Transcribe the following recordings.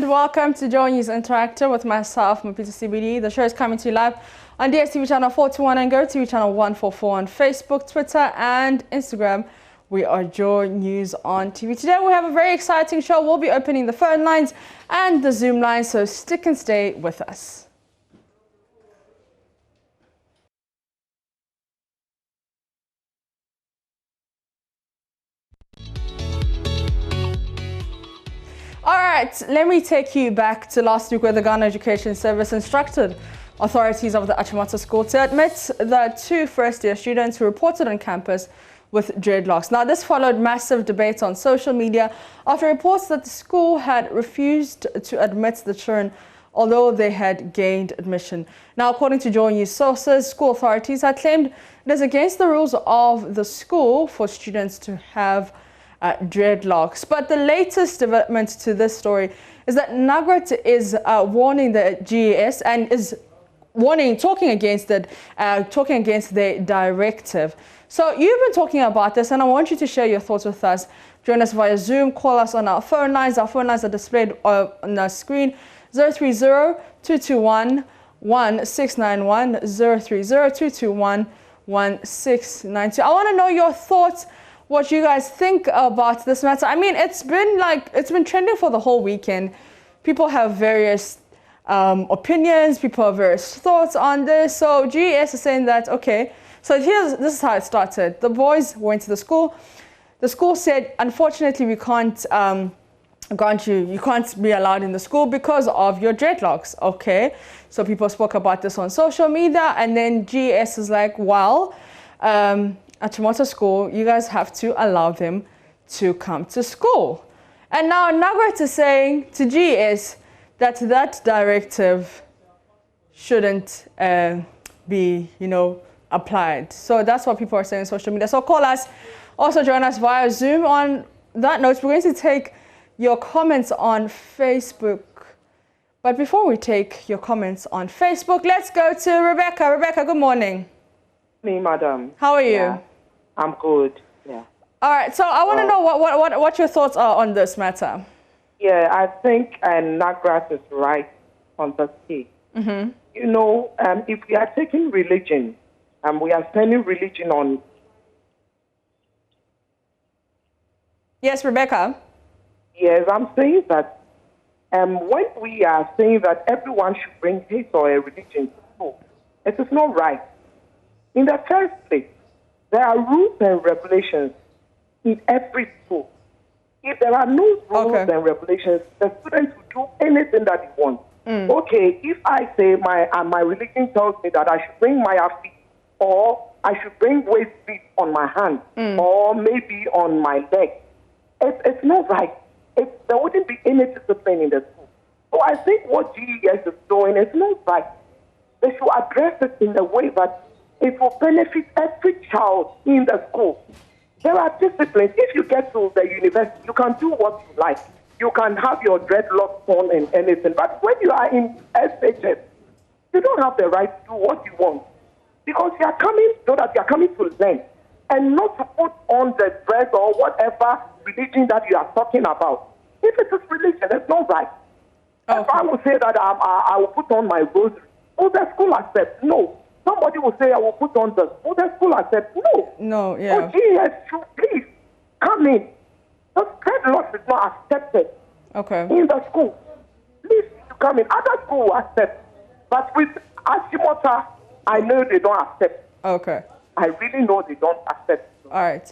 and welcome to JoyNews Interactive with myself, Mapita CBD. The show is coming to you live on DSTV channel 421 and Go TV channel 144 on Facebook, Twitter and Instagram. We are JoyNews on TV. Today we have a very exciting show. We'll be opening the phone lines and the Zoom lines, so stick and stay with us. All right, let me take you back to last week where the Ghana Education Service instructed authorities of the Achimota School to admit the two first-year students who reported on campus with dreadlocks. Now, this followed massive debate on social media after reports that the school had refused to admit the children, although they had gained admission. Now, according to JoyNews sources, school authorities had claimed it is against the rules of the school for students to have dreadlocks. But the latest development to this story is that Nagrat is warning the GES and is talking against the directive. So you've been talking about this, and I want you to share your thoughts with us. Join us via Zoom, call us on our phone lines. Our phone lines are displayed on the screen: 030-221-1691, 030-221-1692. I want to know your thoughts, what you guys think about this matter. I mean, it's been trending for the whole weekend. People have various opinions, people have various thoughts on this. So GES is saying that, okay, so this is how it started. The boys went to the school. The school said, unfortunately, we can't grant you can't be allowed in the school because of your dreadlocks. Okay, so people spoke about this on social media, and then GES is like, well, Achimota School, you guys have to allow them to come to school. And now Nagrat is saying to GES that directive shouldn't be, applied. So that's what people are saying on social media. So call us, also join us via Zoom. On that note, we're going to take your comments on Facebook. But before we take your comments on Facebook, let's go to Rebecca. Rebecca, good morning. Me, madam. How are you? Yeah, I'm good. Yeah. All right. So I want to know what your thoughts are on this matter. Yeah, I think Nagrat is right on the key. Mm-hmm. If we are taking religion, and we are spending religion on. Yes, Rebecca. Yes, I'm saying that when we are saying that everyone should bring his or a religion to school, it is not right. In the first place, there are rules and regulations in every school. If there are no rules and regulations, the students will do anything that they want. Okay, if I say my religion tells me that I should bring my feet, or I should bring waist beads on my hand, or maybe on my leg, it's not right. There wouldn't be any discipline in the school. So I think what GES is doing is not right. They should address it in a way that it will benefit every child in the school. There are disciplines. If you get to the university, you can do what you like. You can have your dreadlocks on and anything. But when you are in SHS, you don't have the right to do what you want. Because you are coming so that you are coming to learn and not to put on the dress or whatever religion that you are talking about. If it is religion, it's not right. Okay. If I will say that I will put on my rosary, will the school accept? No. Somebody will say, I will put on the school. The school accept. No. No, yeah. So GES should please come in. The dreadlocks is not accepted in the school. Please come in. Other schools will accept. But with Achimota, I know they don't accept. Okay. I really know they don't accept. All right.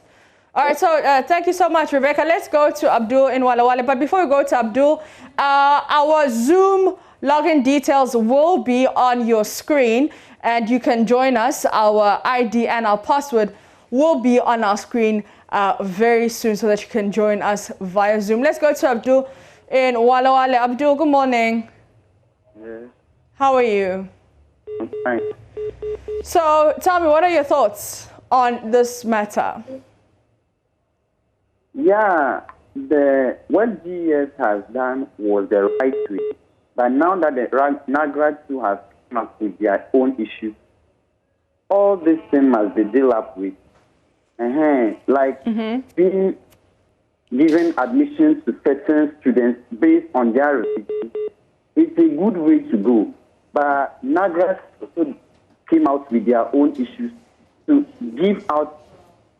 All right, so thank you so much, Rebecca. Let's go to Abdul in Wale Wale. But before we go to Abdul, our Zoom login details will be on your screen, and you can join us. Our ID and our password will be on our screen very soon so that you can join us via Zoom. Let's go to Abdul in Wale Wale. Abdul, good morning. Yes. How are you? I'm fine. So tell me, what are your thoughts on this matter? Yeah, what GES has done was the right way. But now that the Nagrat too has come up with their own issues, all this thing must be dealt up with. Being giving admissions to certain students based on their religion, it's a good way to go. But NAGRA also came out with their own issues to give out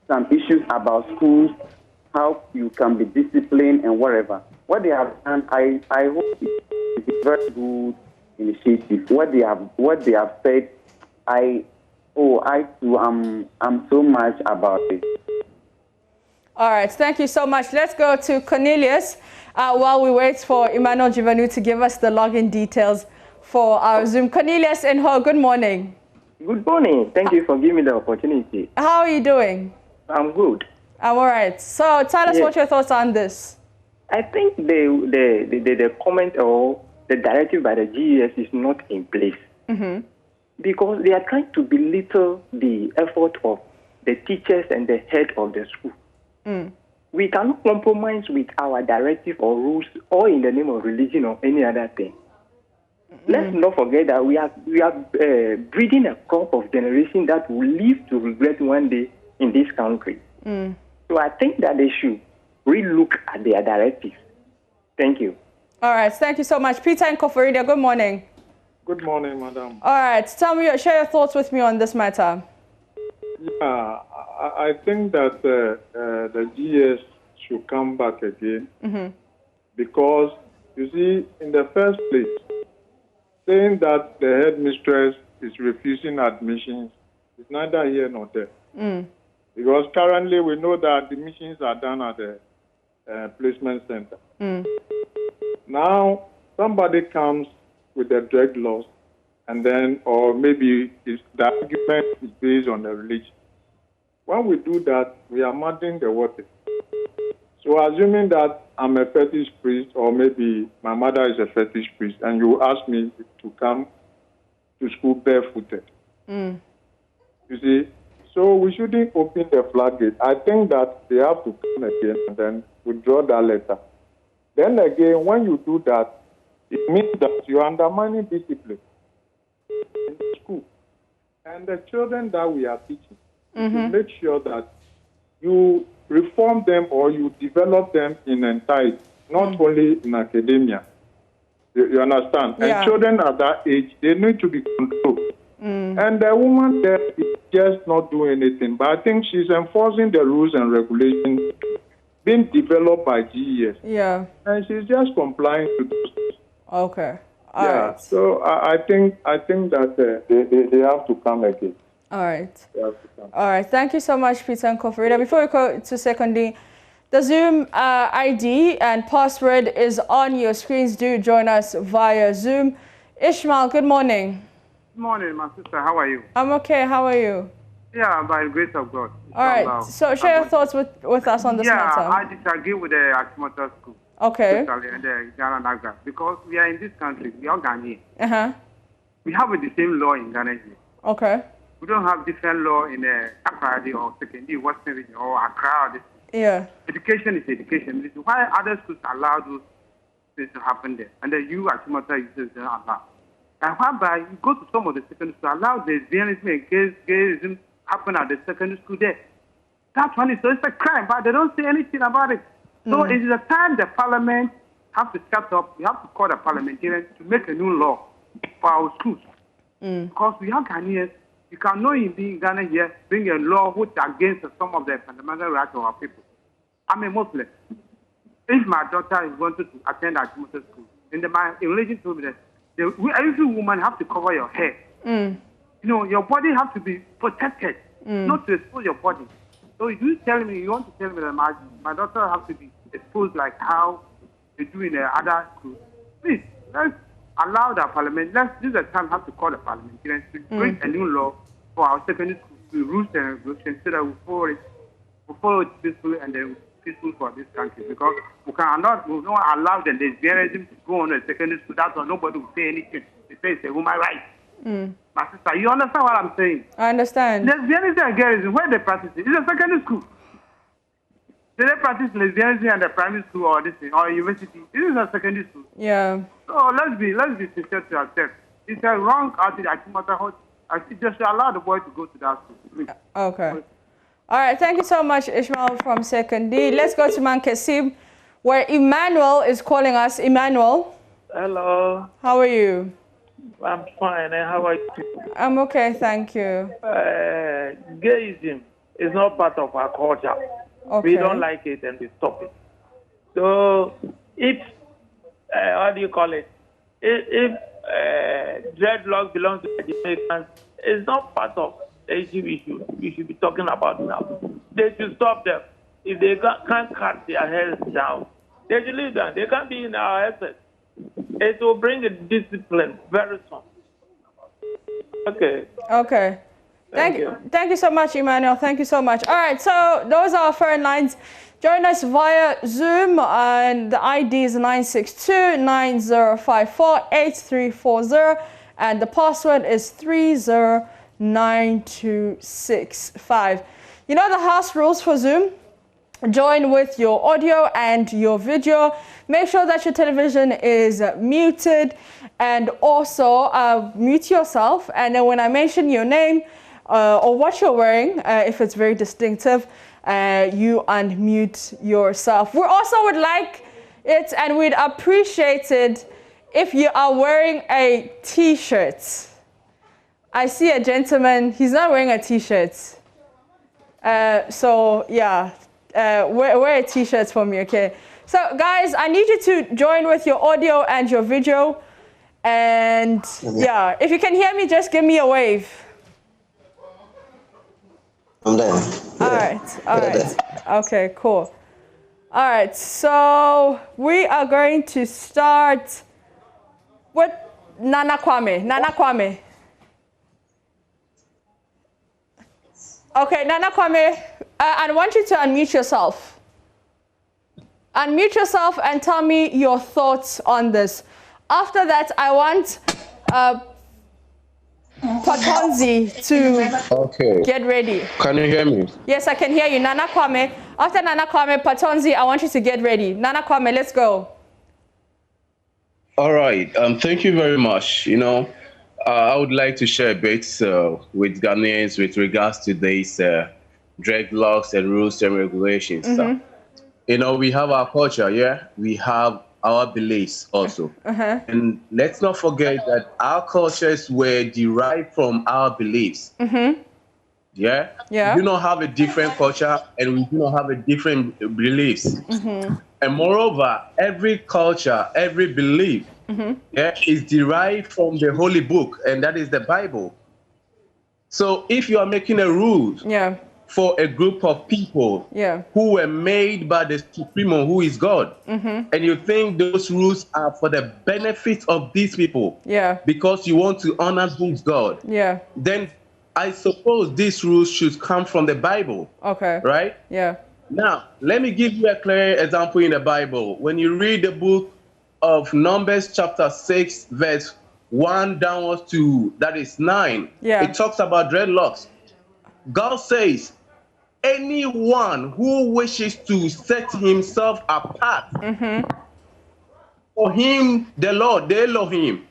some issues about schools, how you can be disciplined and whatever. What they have done, I hope it's a very good initiative. What they have said, I too I'm so much about it. All right, thank you so much. Let's go to Cornelius while we wait for Emmanuel Jivanu to give us the login details for our Zoom. Cornelius and Ho, good morning. Good morning. Thank you for giving me the opportunity. How are you doing? I'm good. I'm all right. So tell us what your thoughts are on this. I think the comment or the directive by the GES is not in place because they are trying to belittle the effort of the teachers and the head of the school. We cannot compromise with our directive or rules or in the name of religion or any other thing. Let's not forget that we are breeding a crop of generation that will live to regret one day in this country. So I think that they should relook at their directives. Thank you. All right, thank you so much. Peter and Kofarida, good morning. Good morning, madam. All right, share your thoughts with me on this matter. Yeah, I think that the GES should come back again because, you see, in the first place, saying that the headmistress is refusing admissions is neither here nor there. Because currently we know that admissions are done at the placement center. Now, somebody comes with the DreadLocks, and then, or maybe the argument is based on the religion. When we do that, we are muddying the water. So assuming that I'm a fetish priest, or maybe my mother is a fetish priest, and you ask me to come to school barefooted. You see? So we shouldn't open the floodgate. I think that they have to come again and then withdraw that letter. Then again, when you do that, it means that you are undermining discipline in the school. And the children that we are teaching, you make sure that you reform them or you develop them in entirety, not only in academia. You understand? Yeah. And children at that age, they need to be controlled. And the woman there is just not doing anything. But I think she's enforcing the rules and regulations being developed by GES. Yeah. And she's just complying to those. Okay. All right. So I think that they have to come again. All right. They have to come. All right. Thank you so much, Peter and Kofarida. Before we go to secondary, the Zoom ID and password is on your screens. Do join us via Zoom. Ishmael, good morning. Good morning, my sister. How are you? I'm okay. How are you? Yeah, by the grace of God. All right. So share your thoughts with us on this matter. Yeah, I disagree with the Achimota School. Okay. Especially in the Ghana Naga, because we are in this country. We are Uh-huh. Ghanaian. We have the same law in Ghana here. Okay. We don't have different law in Accra or Secondary, Western region or Accra. Or this. Yeah. Education is education. This is why other schools allow those things to happen there. And then you, Achimota, you don't allow. And whereby you go to some of the secondary schools, allow the lesbianism and gayism happen at the secondary school there. That's one is so it's a crime, but they don't say anything about it. So it is a time the parliament have to step up. We have to call the parliamentarians to make a new law for our schools. Because we are Ghanaians, you cannot in Ghana here bring a law which is against some of the fundamental rights of our people. I'm a Muslim. If my daughter is wanted to attend Achimota School, and my religion told me that every woman have to cover your hair. You know, your body has to be protected, not to expose your body. So you want to tell me that my daughter has to be exposed like how they do in the other schools. Please, let's allow the parliament. This is the time have to call the parliamentarians to bring a new law for our secondary schools, the rules and regulations, so that we follow it peacefully and then peaceful for this country. Because we not allow the lesbianism to go on the secondary school. That's why nobody will say anything. They say it's a woman right. My sister, you understand what I'm saying? I understand. Lesbianism and gayism, where they practice it? It's a secondary school. Do they practice lesbianism in the primary school or this thing, or university? This is a secondary school. Yeah. So let's be sincere to ourselves. It's a wrong attitude. I think just allow the boy to go to that school. Please. Okay. All right, thank you so much, Ishmael from Second D. Let's go to Mankesim, where Emmanuel is calling us. Emmanuel. Hello. How are you? I'm fine. And how are you? I'm okay, thank you. Gayism is not part of our culture. Okay. We don't like it and we stop it. So if, what do you call it? If dreadlocks belongs to the Jamaicans, it's not part of the issue we should be talking about now. They should stop them. If they can't cut their hairs down, they should leave them. They can't be in our assets. It will bring a discipline very soon. Okay. Okay. Thank you so much, Emmanuel. Thank you so much. All right, so those are our phone lines. Join us via Zoom, and the ID is 962-9054-8340, and the password is 309265. You know the house rules for Zoom? Join with your audio and your video. Make sure that your television is muted, and also mute yourself. And then when I mention your name or what you're wearing, if it's very distinctive, you unmute yourself. We also would like it, and we'd appreciate it if you are wearing a t-shirt. I see a gentleman, he's not wearing a t-shirt. So yeah, wear a t-shirt for me, okay? So guys, I need you to join with your audio and your video. And yeah, if you can hear me, just give me a wave. I'm there. All right. Okay, cool. All right, so we are going to start with Nana Kwame. Nana Kwame. Okay, Nana Kwame, I want you to unmute yourself. Unmute yourself and tell me your thoughts on this. After that, I want Patonzi to get ready. Can you hear me? Yes, I can hear you. Nana Kwame. After Nana Kwame, Patonzi, I want you to get ready. Nana Kwame, let's go. All right. Thank you very much. You know, I would like to share a bit with Ghanaians with regards to these dreadlocks and rules and regulations. You know, we have our culture, yeah? We have our beliefs also. And let's not forget that our cultures were derived from our beliefs. Yeah? We do not have a different culture, and we do not have a different beliefs. And moreover, every culture, every belief is derived from the Holy Book, and that is the Bible. So if you are making a rule for a group of people who were made by the Supremo, who is God, and you think those rules are for the benefit of these people because you want to honor who's God, then I suppose these rules should come from the Bible. Right? Now, let me give you a clear example in the Bible. When you read the book of Numbers chapter 6, verse 1 downwards to, that is 9, it talks about dreadlocks. God says, anyone who wishes to set himself apart for him, the Lord, the Elohim,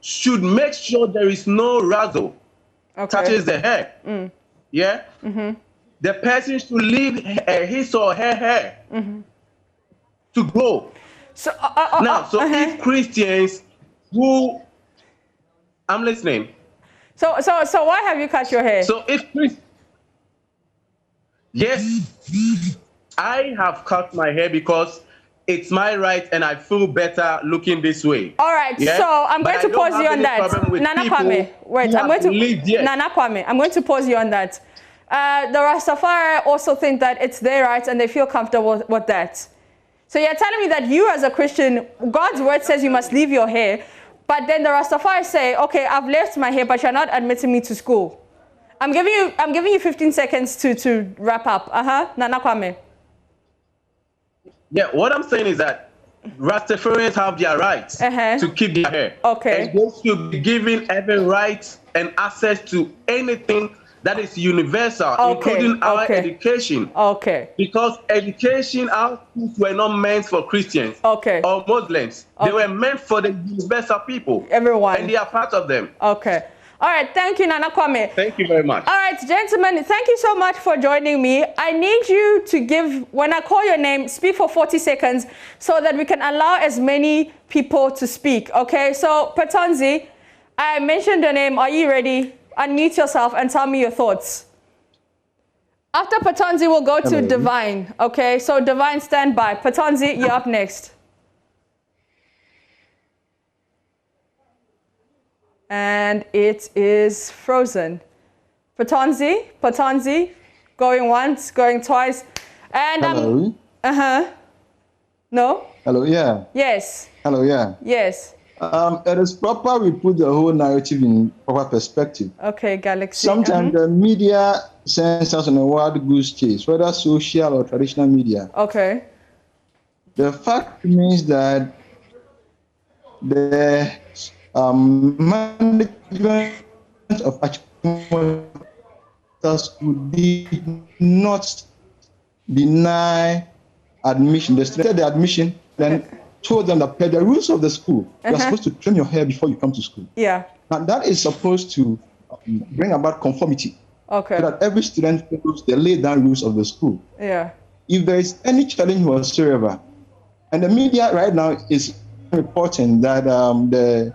should make sure there is no razzle touches the hair. The person should leave his or her hair to grow. So if Christians who, I'm listening. So why have you cut your hair? So if yes, I have cut my hair because it's my right and I feel better looking this way. All right, so I'm going to pause you on that. Nana Kwame, wait, I'm going to Nana Kwame, I'm going to pause you on that. The Rastafari also think that it's their right and they feel comfortable with that. So you're telling me that you as a Christian, God's word says you must leave your hair, but then the Rastafari say, okay, I've left my hair, but you're not admitting me to school. I'm giving you 15 seconds to wrap up. Nana Kwame. Yeah, what I'm saying is that Rastafarians have their rights to keep their hair. And they should be given every right and access to anything that is universal, including our education. Because education, our schools were not meant for Christians or Muslims. They were meant for the universal people. Everyone. And they are part of them. All right, thank you, Nana Kwame. Thank you very much. All right, gentlemen, thank you so much for joining me. I need you to give, when I call your name, speak for 40 seconds so that we can allow as many people to speak, okay? So, Patonzi, I mentioned your name. Are you ready? Unmute yourself and tell me your thoughts. After Patonzi, we'll go to Divine, okay? So, Divine, stand by. Patonzi, you're up next. And it is frozen. Patonzi, going once, going twice. And hello. No? Hello, yeah. Yes. Hello, yeah. Yes. It is proper we put the whole narrative in proper perspective. Okay, Galaxy. Sometimes the media sends us on a wild goose chase, whether social or traditional media. Okay. The fact remains that the management of Achimota School did not deny admission. They started the admission, then told them that per the rules of the school, you're supposed to trim your hair before you come to school. Yeah. And that is supposed to bring about conformity. Okay. So that every student follows the laid down rules of the school. Yeah. If there is any challenge whatsoever, and the media right now is reporting that the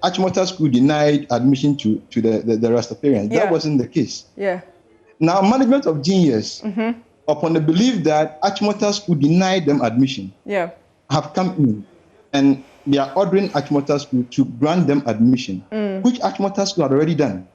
Achimota School denied admission to the Rastafarians. Yeah. That wasn't the case. Yeah. Now, management of GES, upon the belief that Achimota School denied them admission, have come in and they are ordering Achimota School to grant them admission, which Achimota School had already done.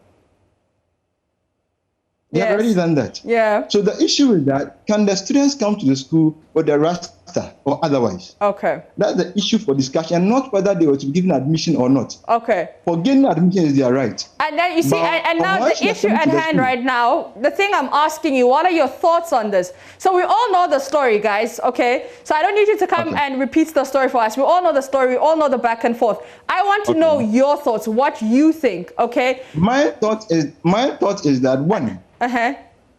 They have already done that. Yeah. So the issue is that, can the students come to the school with the Rasta or otherwise? Okay. That's the issue for discussion, and not whether they were to be given admission or not. Okay. For getting admission is their right. And then you see, and now the issue at hand right now, the thing I'm asking you, what are your thoughts on this? So we all know the story, guys, okay? So I don't need you to come and repeat the story for us. We all know the story, we all know the back and forth. I want to know your thoughts, what you think, okay? My thought is that, one,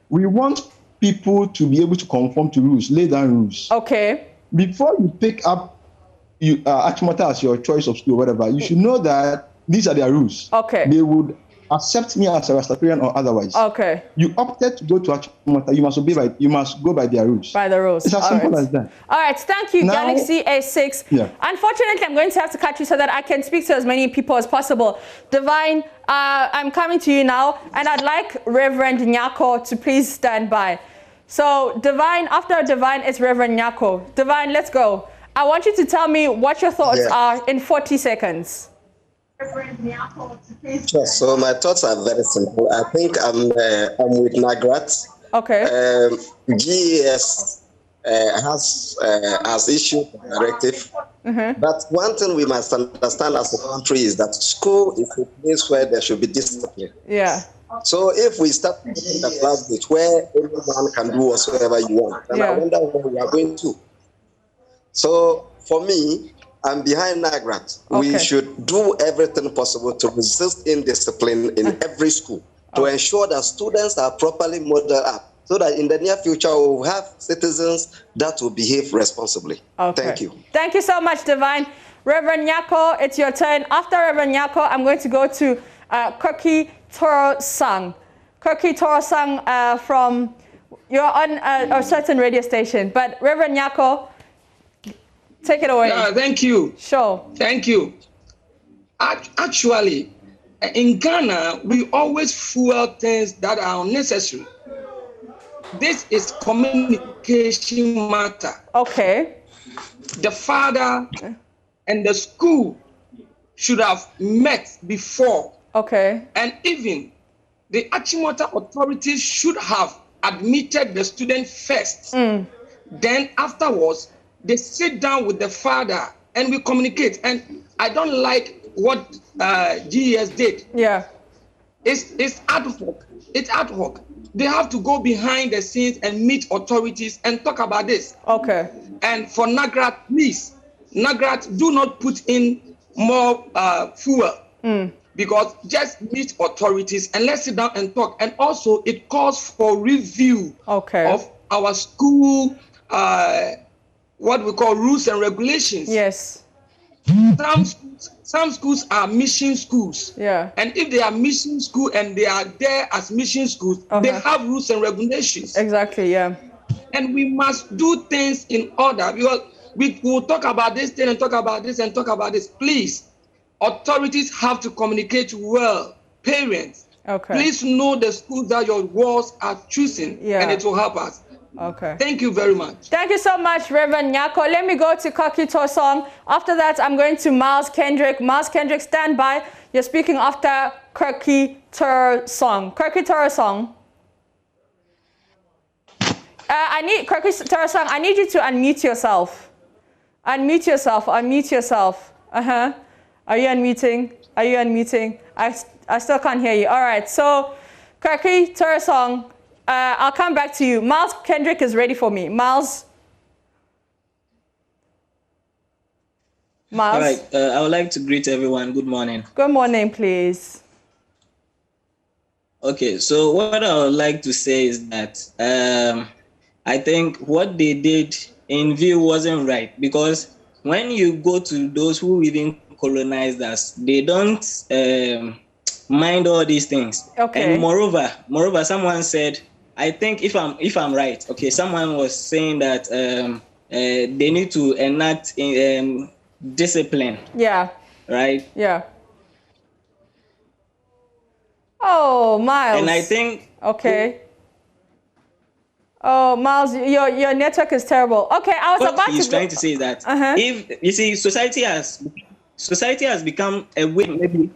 we want people to be able to conform to rules, lay down rules. Okay. Before you pick up Achimota as your choice of school or whatever, you should know that these are their rules. Okay. They would accept me as a Rastafarian or otherwise. Okay. You opted to go to Achimota, you must go by their rules. By the rules. It's as simple as that. All right, thank you, now, Galaxy A6. Yeah. Unfortunately, I'm going to have to cut you so that I can speak to as many people as possible. Divine, I'm coming to you now, and I'd like Reverend Nyako to please stand by. So, Divine, after Divine is Reverend Nyako. Divine, let's go. I want you to tell me what your thoughts are in 40 seconds. Sure. So my thoughts are very simple. I think I'm with Nagrat. Okay. GES has issued a directive. But one thing we must understand as a country is that school is a place where there should be discipline. Yeah. So if we start in the class where everyone can do whatsoever you want, then I wonder where we are going to. So for me, I'm behind Nagrat. We should do everything possible to resist indiscipline in every school, to ensure that students are properly modeled up, so that in the near future we'll have citizens that will behave responsibly. Thank you. Thank you so much, Divine. Reverend Nyako, it's your turn. After Reverend Nyako, I'm going to go to Koki Toro Sang. Koki Toro Sang from, you're on a certain radio station, but Reverend Nyako, take it away. Thank you. Sure. Thank you. Actually, in Ghana, we always fuel things that are unnecessary. This is communication matter. Okay. The father and the school should have met before. Okay. And even the Achimota authorities should have admitted the student first. Then afterwards, they sit down with the father and we communicate. And I don't like what GES did. Yeah. It's ad hoc. It's ad hoc. They have to go behind the scenes and meet authorities and talk about this. Okay. And for Nagrat, please, Nagrat, do not put in more fuel. Because just meet authorities and let's sit down and talk. And also, it calls for review of our school, what we call rules and regulations. Yes. Some schools are mission schools. Yeah. And if they are mission school and they are there as mission schools, they have rules and regulations. Exactly, yeah. And we must do things in order, because we will talk about this thing and talk about this and talk about this. Please, authorities have to communicate well. Parents, please know the schools that your wards are choosing, and it will help us. Okay. Thank you very much. Thank you so much, Reverend Nyako. Let me go to Koki Torsong. After that, I'm going to Miles Kendrick. Miles Kendrick, stand by. You're speaking after Koki Torsong. Koki Torsong. I need Koki Torsong. I need you to unmute yourself. Unmute yourself. Unmute yourself. Are you unmuting? Are you unmuting? I still can't hear you. All right. So, Koki Torsong. I'll come back to you. Miles Kendrick is ready for me. Miles? All right. I would like to greet everyone. Good morning. Good morning, please. Okay. So what I would like to say is that I think what they did in view wasn't right, because when you go to those who even colonized us, they don't mind all these things. Okay. And moreover, someone said, I think if I'm right, okay, someone was saying that they need to enact discipline. Yeah. Right? Yeah. Oh, Miles. And I think... Okay. Oh, Miles, your network is terrible. Okay, I was about to... What he's trying to say is that if, you see, society has become a way, maybe...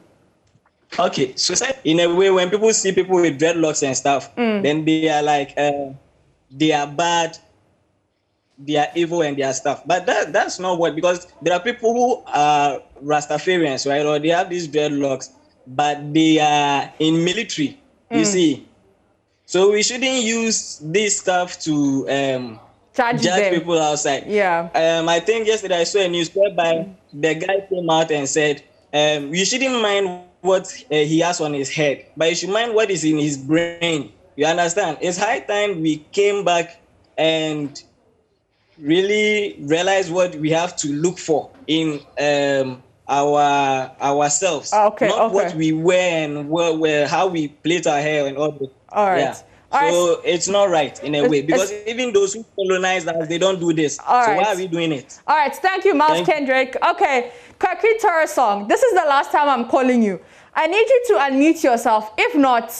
Okay, society in a way, when people see people with dreadlocks and stuff, then they are like, they are bad, they are evil, and they are stuff. But that's not what, because there are people who are Rastafarians, right? Or they have these dreadlocks, but they are in military, you see. So we shouldn't use this stuff to judge people outside. Yeah. I think yesterday I saw a news whereby the guy came out and said, you shouldn't mind what he has on his head, but you should mind what is in his brain. You understand? It's high time we came back and really realize what we have to look for in ourselves. Not what we wear and how we plait our hair and all that. All right. Yeah. So it's not right in a way, because even those who colonize us, they don't do this. Why are we doing it? All right. Thank you, Miles Kendrick. Okay. Koki Torsong, this is the last time I'm calling you. I need you to unmute yourself. If not,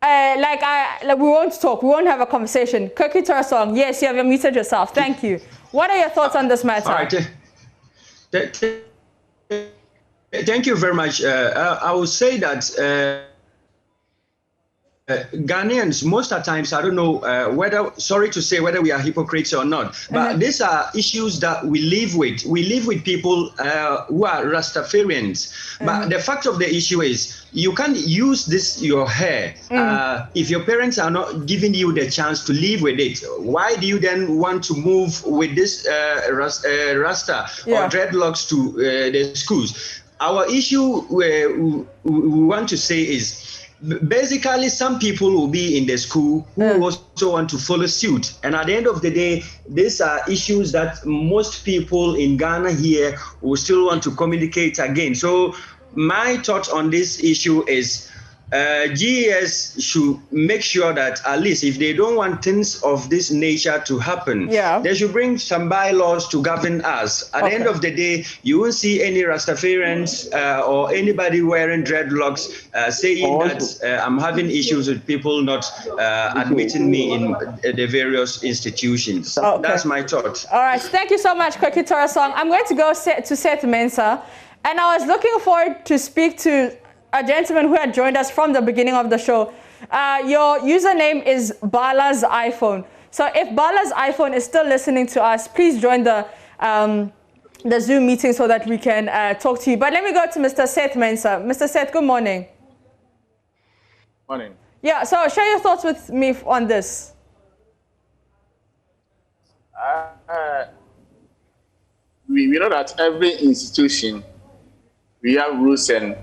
we won't talk. We won't have a conversation. Koki Torsong, yes, you have unmuted yourself. Thank you. What are your thoughts on this matter? All right. Thank you very much. I would say that Ghanaians, most of the times, I don't know whether we are hypocrites or not, but these are issues that we live with. We live with people who are Rastafarians. But the fact of the issue is, you can't use your hair if your parents are not giving you the chance to live with it. Why do you then want to move with this Rasta or dreadlocks to the schools? Our issue we want to say is, basically, some people will be in the school who also want to follow suit. And at the end of the day, these are issues that most people in Ghana here will still want to communicate again. So my thought on this issue is, GES should make sure that at least if they don't want things of this nature to happen, they should bring some bylaws to govern us. At the end of the day, you won't see any Rastafarians or anybody wearing dreadlocks saying that I'm having issues with people not admitting me in the various institutions. That's my thought. All right. Thank you so much, Koki Torsong. I'm going to go to Seth Mensah, and I was looking forward to speak to a gentleman who had joined us from the beginning of the show. Your username is Bala's iPhone. So if Bala's iPhone is still listening to us, please join the Zoom meeting so that we can talk to you. But let me go to Mr. Seth Mensah. Mr. Seth, good morning. Morning. Yeah, so share your thoughts with me on this. We know that every institution, we have rules and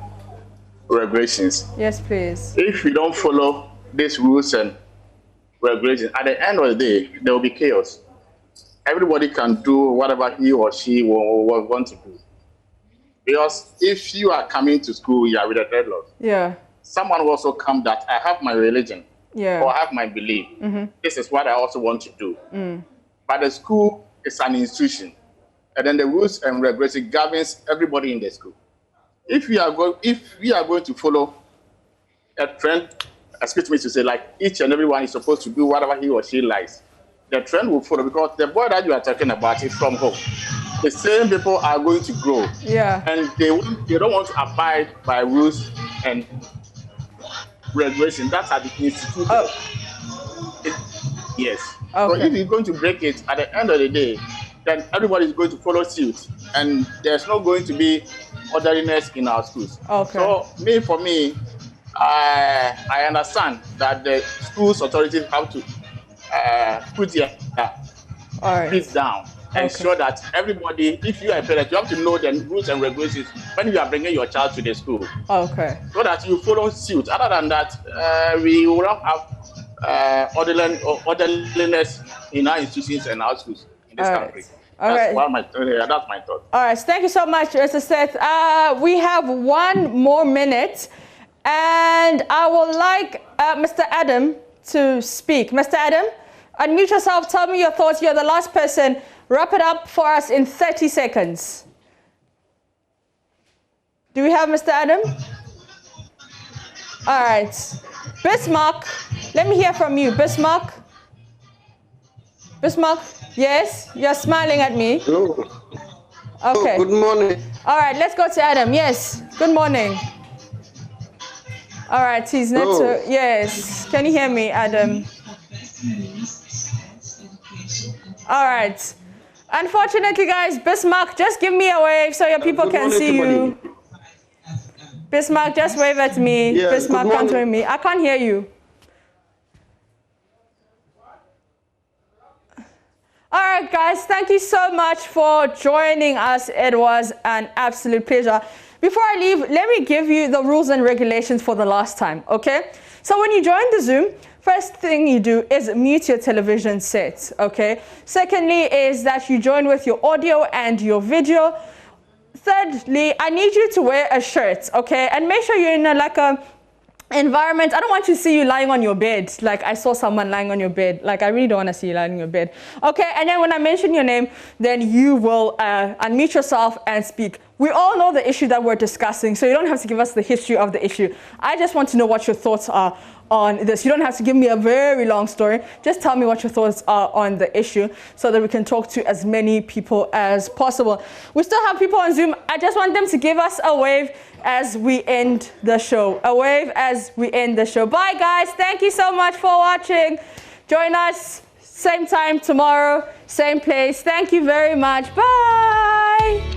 regulations. Yes, please. If we don't follow these rules and regulations, at the end of the day, there will be chaos. Everybody can do whatever he or she will want to do. Because if you are coming to school, you are with a dreadlocks. Yeah. Someone will also come that I have my religion. Yeah. Or I have my belief. This is what I also want to do. But the school is an institution. And then the rules and regulations governs everybody in the school. If we are going to follow a trend, excuse me to say, like each and everyone is supposed to do whatever he or she likes, the trend will follow, because the boy that you are talking about is from home. The same people are going to grow. Yeah. And they don't want to abide by rules and regulation. That's at the institute. Yes. So if you're going to break it at the end of the day, then everybody is going to follow suit, and there's not going to be orderliness in our schools. So for me, I understand that the schools authorities have to put their feet down and ensure that everybody, if you are a parent, you have to know the rules and regulations when you are bringing your child to the school. So that you follow suit. Other than that, we will not have orderliness in our institutions and our schools in this country. That's my thought. All right. Thank you so much, Mr. Seth. We have 1 more minute, and I would like Mr. Adam to speak. Mr. Adam, unmute yourself. Tell me your thoughts. You're the last person. Wrap it up for us in 30 seconds. Do we have Mr. Adam? All right. Bismarck, let me hear from you. Bismarck? Bismarck? Yes? You're smiling at me. Hello. Okay. Oh, good morning. All right, let's go to Adam. Yes. Good morning. All right, he's not to, yes. Can you hear me, Adam? All right. Unfortunately, guys, Bismarck, just give me a wave so your people can see you. Bismarck, just wave at me. Yeah, Bismarck can't hear me. I can't hear you. All right, guys, thank you so much for joining us. It was an absolute pleasure. Before I leave, let me give you the rules and regulations for the last time, okay? So when you join the Zoom, first thing you do is mute your television set, okay? Secondly is that you join with your audio and your video. Thirdly, I need you to wear a shirt, okay? And make sure you're in a environment. I don't want to see you lying on your bed. Like I saw someone lying on your bed. Like I really don't want to see you lying on your bed. Okay, and then when I mention your name, then you will unmute yourself and speak. We all know the issue that we're discussing, so you don't have to give us the history of the issue. I just want to know what your thoughts are on this. You don't have to give me a very long story. Just tell me what your thoughts are on the issue so that we can talk to as many people as possible. We still have people on Zoom. I just want them to give us a wave as we end the show. A wave as we end the show. Bye, guys. Thank you so much for watching. Join us same time tomorrow, same place. Thank you very much. Bye.